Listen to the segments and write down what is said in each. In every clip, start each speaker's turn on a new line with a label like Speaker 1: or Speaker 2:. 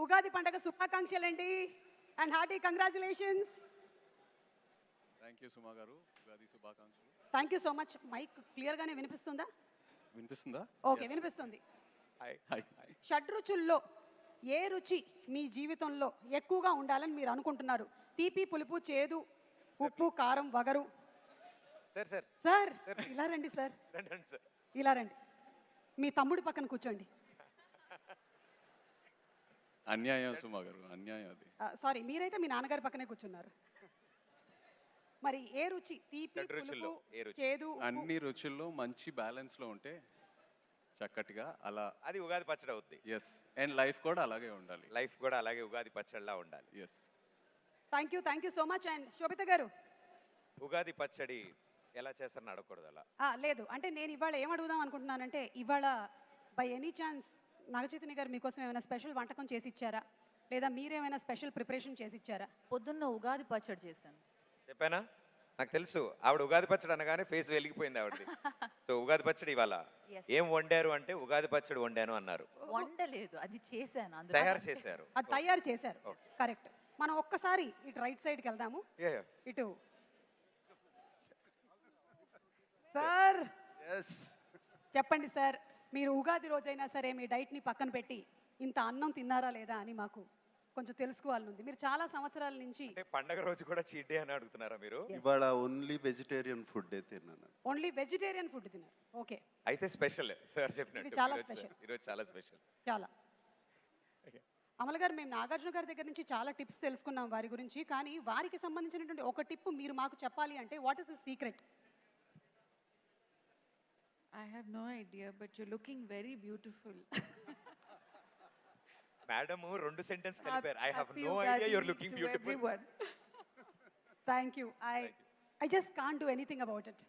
Speaker 1: ఉగాది పండగ శుభాకాంక్షలండి and hearty congratulations.
Speaker 2: Thank you Suma garu, Ugadi శుభాకాంక్షలు.
Speaker 1: Thank you so much. Mike క్లియర్గానే వినిపిస్తుందా?
Speaker 2: వినిపిస్తుందా?
Speaker 1: ఓకే, వినిపిస్తుంది.
Speaker 2: Hi hi.
Speaker 1: షడ్రుచుల్లో ఏ రుచి మీ జీవితంలో ఎక్కువగా ఉండాలని మీరు అనుకుంటున్నారు? తీపి, పులుపు, చేదు, ఉప్పు, కారం, వగరు.
Speaker 3: సార్ సార్
Speaker 1: సార్ ఇలా రండి సార్,
Speaker 3: రండి సార్.
Speaker 1: ఇలా రండి. మీ తమ్ముడి పక్కన కూర్చోండి.
Speaker 2: అన్యాయం సుమా గారు, అన్యాయం అది.
Speaker 1: సారీ, మీరైతే మీ నాన్నగారి పక్కనే కూర్చున్నారు. మరి ఏ రుచి? తీపి,
Speaker 3: షడ్రుచుల్లో
Speaker 1: పులుపు,
Speaker 3: ఏ రుచి?
Speaker 1: చేదు, ఉప్పు.
Speaker 2: అన్ని రుచుల్లో మంచి బ్యాలెన్స్ లో ఉంటే చక్కటిగా అలా.
Speaker 3: అది ఉగాది పచ్చడి అవుద్ది.
Speaker 2: ఎస్, అండ్ లైఫ్ కూడా అలాగే ఉండాలి.
Speaker 3: లైఫ్ కూడా అలాగే ఉగాది పచ్చడిలా ఉండాలి.
Speaker 2: Yes.
Speaker 1: Thank you so much. And Sobhita garu,
Speaker 3: Ugadi పచ్చడి ఎలా చేస్తారని అడగకూడదు అలా.
Speaker 1: లేదు అంటే నేను ఇవాళ ఏం అడుగుదాం అనుకుంటున్నానంటే, ఇవాళ బై ఎనీ ఛాన్స్ నాగచైతన్య గారు మీకోసం ఏమైనా స్పెషల్ వంటకం చేసి ఇచ్చారా, లేదా మీరేమైనా స్పెషల్ ప్రిపరేషన్ చేసి ఇచ్చారా?
Speaker 4: పొద్దున్న ఉగాది పచ్చడి చేశాను.
Speaker 3: చెప్పానా? నాకు తెలుసు ఆవిడ ఉగాది పచ్చడి అనగానే ఫేస్ వెలిగిపోయింది ఆవిడది. సో ఉగాది పచ్చడి ఇవాళ
Speaker 4: Yes.
Speaker 3: ఏం వండారు అంటే ఉగాది పచ్చడి వండాను అన్నారు.
Speaker 4: వండలేదు, అది చేశాను. అందులో
Speaker 3: తయారు చేశారు.
Speaker 1: అది తయారు చేశారు. కరెక్ట్. మనం ఒక్కసారి ఇటు రైట్ సైడ్కి వెళ్దాము. ఇటు సార్ చెప్పండి సార్, మీరు ఉగాది రోజైనా సరే మీ డైట్ని పక్కన పెట్టి ఇంత అన్నం తిన్నారా లేదా అని మాకు కొంచెం తెలుసుకోవాలని ఉంది. మీరు చాలా సంవత్సరాల నుంచి
Speaker 3: అంటే పండగ రోజు కూడా చీట్ డే అని అడుగుతున్నారా మీరు?
Speaker 5: ఇవాళ ఓన్లీ వెజిటేరియన్ ఫుడ్ తిన్నాను.
Speaker 1: ఓన్లీ వెజిటేరియన్ ఫుడ్ తిన్నారు. ఓకే,
Speaker 3: అయితే స్పెషల్ సార్ చెప్పినట్టు
Speaker 1: ఇది చాలా
Speaker 3: ఈరోజు-
Speaker 1: special.
Speaker 3: ఈరోజు చాలా స్పెషల్.
Speaker 1: చాలా. అమల గారు, మేము నాగార్జున గారి దగ్గర నుంచి చాలా టిప్స్ తెలుసుకున్నాం వారి గురించి, కానీ వారికి సంబంధించినటువంటి ఒక టిప్ మీరు మాకు చెప్పాలి అంటే what is the secret?
Speaker 6: I have no idea, but you're looking very beautiful.
Speaker 3: Madam రెండు సెంటెన్స్ కలిపారు. I have
Speaker 6: Happy
Speaker 3: no
Speaker 6: Ugadi
Speaker 3: idea your looking
Speaker 6: to
Speaker 3: beautiful.
Speaker 6: everyone.
Speaker 1: Thank you. I just can't do anything about it.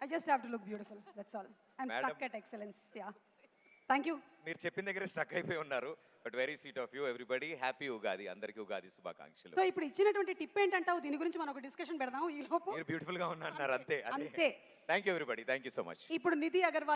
Speaker 1: I just have to look beautiful. That's all. I'm
Speaker 3: Madam.
Speaker 1: stuck at excellence. Yeah. Thank you.
Speaker 3: మీరు చెప్పిన దగ్గర struck అయిపోయి ఉన్నారు. But very sweet of you. Everybody happy Ugadi. అందరికీ ఉగాది శుభాకాంక్షలు.
Speaker 1: So ఇప్పుడు ఇచ్చినటువంటి tip ఏంటంటావు? దీని గురించి మనం ఒక డిస్కషన్ పెడదాం ఈ లోపు.
Speaker 3: మీరు బ్యూటిఫుల్ గా ఉన్నారు అంతే.
Speaker 1: అంతే.
Speaker 3: Thank you everybody. Thank you so much.
Speaker 1: ఇప్పుడు నిధి అగర్వాల్